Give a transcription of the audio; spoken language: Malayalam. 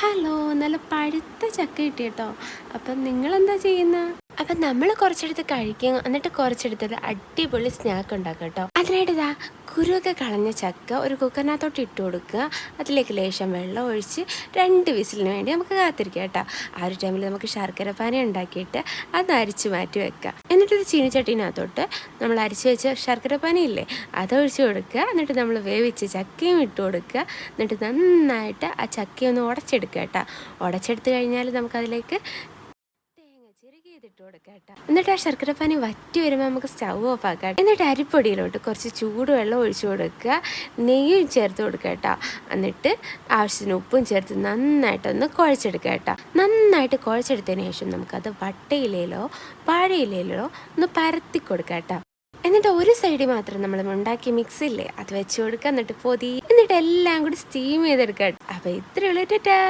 ഹലോ, നല്ല പഴുത്ത ചക്ക കിട്ടി കേട്ടോ. അപ്പം നിങ്ങളെന്താ ചെയ്യുന്നത്? അപ്പം നമ്മൾ കുറച്ചെടുത്ത് കഴിക്കും, എന്നിട്ട് കുറച്ചെടുത്തിട്ട് അടിപൊളി സ്നാക്ക് ഉണ്ടാക്കുക കേട്ടോ. അതിനായിട്ട് ഇതാ കുരുവൊക്കെ കളഞ്ഞ ചക്ക ഒരു കുക്കറിനകത്തോട്ട് ഇട്ട് കൊടുക്കുക. അതിലേക്ക് ലേശം വെള്ളം ഒഴിച്ച് 2 വിസിലിന് വേണ്ടി നമുക്ക് കാത്തിരിക്കുക കേട്ടോ. ആ ഒരു ടൈമിൽ നമുക്ക് ശർക്കര പാനി ഉണ്ടാക്കിയിട്ട് അത് അരിച്ച് മാറ്റി വെക്കുക. എന്നിട്ടൊരു ചീനിച്ചട്ടീനകത്തോട്ട് നമ്മൾ അരിച്ച് വെച്ച ശർക്കര പാനി ഇല്ലേ, അതൊഴിച്ച് കൊടുക്കുക. എന്നിട്ട് നമ്മൾ വേവിച്ച് ചക്കയും ഇട്ട് കൊടുക്കുക. എന്നിട്ട് നന്നായിട്ട് ആ ചക്കയൊന്ന് ഉടച്ചെടുക്കുക കേട്ടോ. ഉടച്ചെടുത്ത് കഴിഞ്ഞാൽ നമുക്കതിലേക്ക് ചിരകിയതിട്ട് കൊടുക്കുക കേട്ടോ. എന്നിട്ട് ആ ശർക്കരപ്പാനി വറ്റി വരുമ്പോൾ നമുക്ക് സ്റ്റവ് ഓഫ് ആക്കാം. എന്നിട്ട് അരിപ്പൊടിയിലോട്ട് കുറച്ച് ചൂടുവെള്ളം ഒഴിച്ചു കൊടുക്കുക, നെയ്യും ചേർത്ത് കൊടുക്കുക കേട്ടോ. എന്നിട്ട് ആവശ്യത്തിന് ഉപ്പും ചേർത്ത് നന്നായിട്ടൊന്ന് കുഴച്ചെടുക്കുക കേട്ടോ. നന്നായിട്ട് കുഴച്ചെടുത്തതിന് ശേഷം നമുക്കത് വട്ടയിലയിലോ വാഴയിലയിലോ ഒന്ന് പരത്തി കൊടുക്കുക കേട്ടോ. എന്നിട്ട് ഒരു സൈഡിൽ മാത്രം നമ്മൾ ഉണ്ടാക്കി മിക്സില്ലേ അത് വെച്ച് കൊടുക്കുക. എന്നിട്ട് എല്ലാം കൂടി സ്റ്റീം ചെയ്തെടുക്കുക. അപ്പോൾ ഇത്രയുള്ളൂ. ടാറ്റാ.